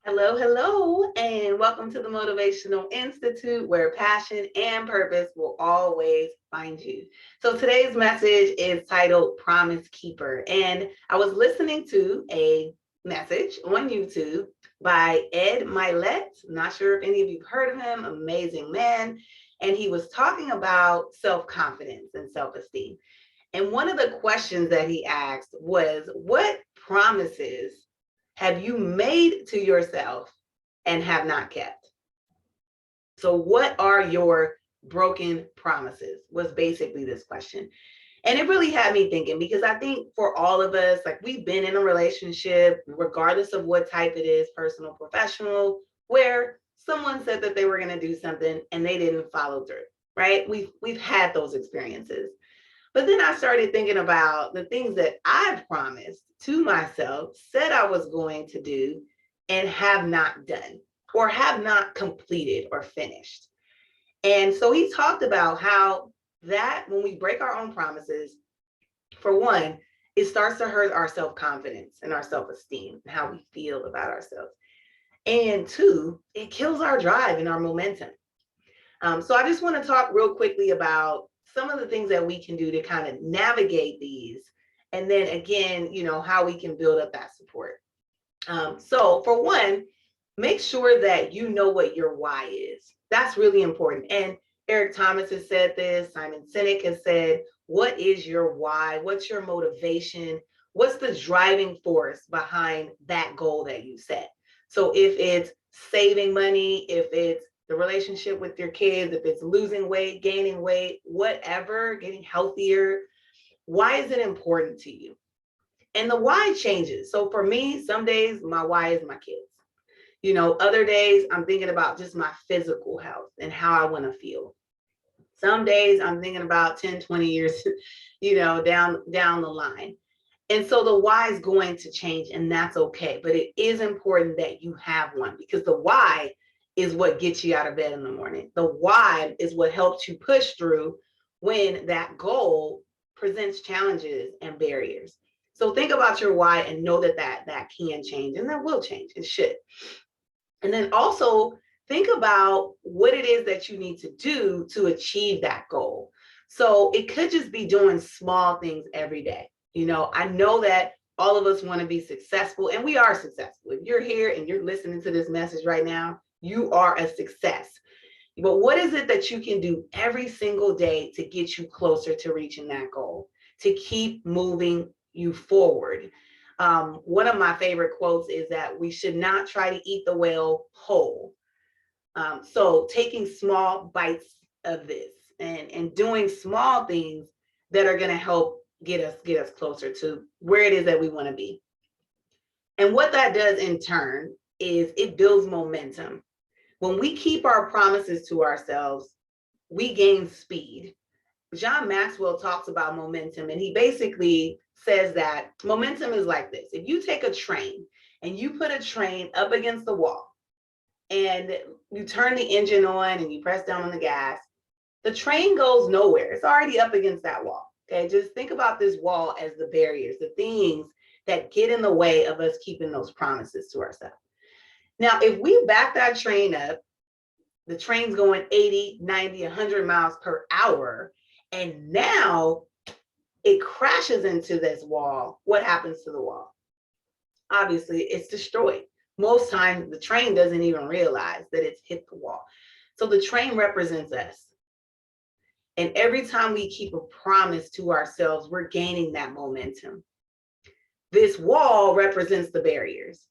Hello, hello, and welcome to the Motivational Institute, where passion and purpose will always find you. So today's message is titled Promise Keeper. And I was listening to a message on YouTube by Ed Milet. Not sure if any of you have heard of him, amazing man. And he was talking about self-confidence and self-esteem. And one of the questions that he asked was, what promises have you made to yourself and have not kept? So, what are your broken promises? Was basically this question. And it really had me thinking because I think for all of us, like we've been in a relationship, regardless of what type it is, personal, professional, where someone said that they were going to do something and they didn't follow through, right? We've had those experiences. But then I started thinking about the things that I've promised to myself, said I was going to do, and have not done, or have not completed or finished. And so he talked about how that when we break our own promises, for one, it starts to hurt our self confidence and our self esteem and how we feel about ourselves. And two, it kills our drive and our momentum. So I just want to talk real quickly about some of the things that we can do to kind of navigate these. And then again, how we can build up that support. So for one, make sure that you know what your why is. That's really important. And Eric Thomas has said this, Simon Sinek has said, what is your why? What's your motivation? What's the driving force behind that goal that you set? So if it's saving money, if it's the relationship with your kids, if it's losing weight, gaining weight, whatever, getting healthier, why is it important to you? And the why changes. So for me, some days my why is my kids. Other days I'm thinking about just my physical health and how I want to feel. Some days I'm thinking about 10, 20 years, down the line. And so the why is going to change, and that's okay. But it is important that you have one, because the why is what gets you out of bed in the morning. The why is what helps you push through when that goal presents challenges and barriers. So think about your why and know that can change, and that will change. It should. And then also think about what it is that you need to do to achieve that goal. So it could just be doing small things every day. I know that all of us want to be successful, and we are successful. If you're here and you're listening to this message right now, you are a success. But what is it that you can do every single day to get you closer to reaching that goal, to keep moving you forward? One of my favorite quotes is that we should not try to eat the whale whole. So taking small bites of this and doing small things that are going to help get us closer to where it is that we want to be. And what that does in turn is it builds momentum. When we keep our promises to ourselves, we gain speed. John Maxwell talks about momentum, and he basically says that momentum is like this. If you take a train and you put a train up against the wall and you turn the engine on and you press down on the gas, the train goes nowhere. It's already up against that wall. Okay, just think about this wall as the barriers, the things that get in the way of us keeping those promises to ourselves. Now, if we back that train up, the train's going 80, 90, 100 miles per hour, and now it crashes into this wall. What happens to the wall? Obviously, it's destroyed. Most times, the train doesn't even realize that it's hit the wall. So the train represents us. And every time we keep a promise to ourselves, we're gaining that momentum. This wall represents the barriers.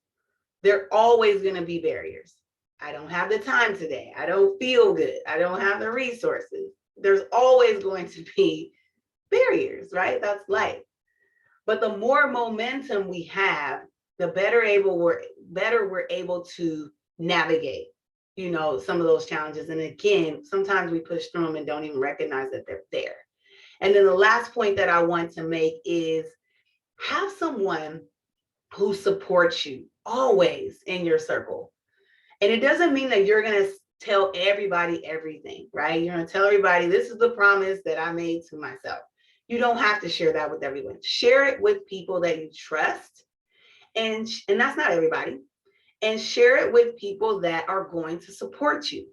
There are always going to be barriers. I don't have the time today. I don't feel good. I don't have the resources. There's always going to be barriers, right? That's life. But the more momentum we have, the better we're able to navigate, some of those challenges. And again, sometimes we push through them and don't even recognize that they're there. And then the last point that I want to make is have someone who supports you always in your circle. And it doesn't mean that you're going to tell everybody everything, right? You're going to tell everybody, this is the promise that I made to myself. You don't have to share that with everyone. Share it with people that you trust. And that's not everybody. and share it with people that are going to support you.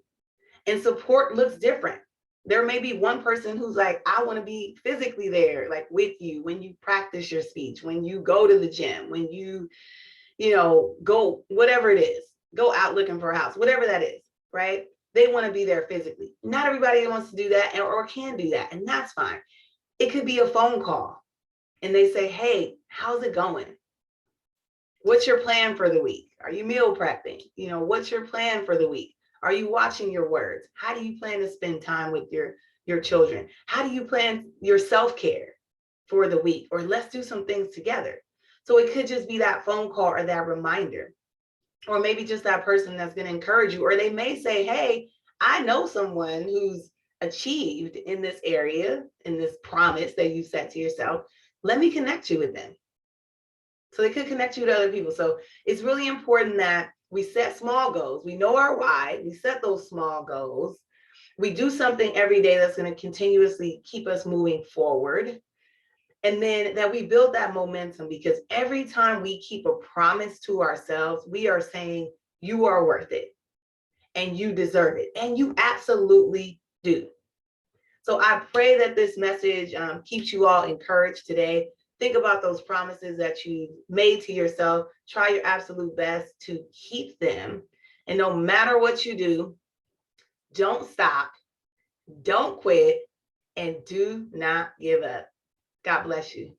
And support looks different. There may be one person who's like, I want to be physically there, like with you when you practice your speech, when you go to the gym, when go, whatever it is, go out looking for a house, whatever that is, right? They want to be there physically. Not everybody wants to do that or can do that, and that's fine. It could be a phone call and they say, hey, how's it going? What's your plan for the week? Are you meal prepping? What's your plan for the week? Are you watching your words? How do you plan to spend time with your children? How do you plan your self-care for the week? Or let's do some things together. So it could just be that phone call or that reminder, or maybe just that person that's going to encourage you. Or they may say, hey, I know someone who's achieved in this area, in this promise that you set to yourself. Let me connect you with them. So they could connect you to other people. So it's really important that we set small goals. We know our why. We set those small goals. We do something every day that's going to continuously keep us moving forward. And then that we build that momentum, because every time we keep a promise to ourselves, we are saying you are worth it and you deserve it. And you absolutely do. So I pray that this message keeps you all encouraged today. Think about those promises that you made to yourself. Try your absolute best to keep them. And no matter what you do, don't stop, don't quit, and do not give up. God bless you.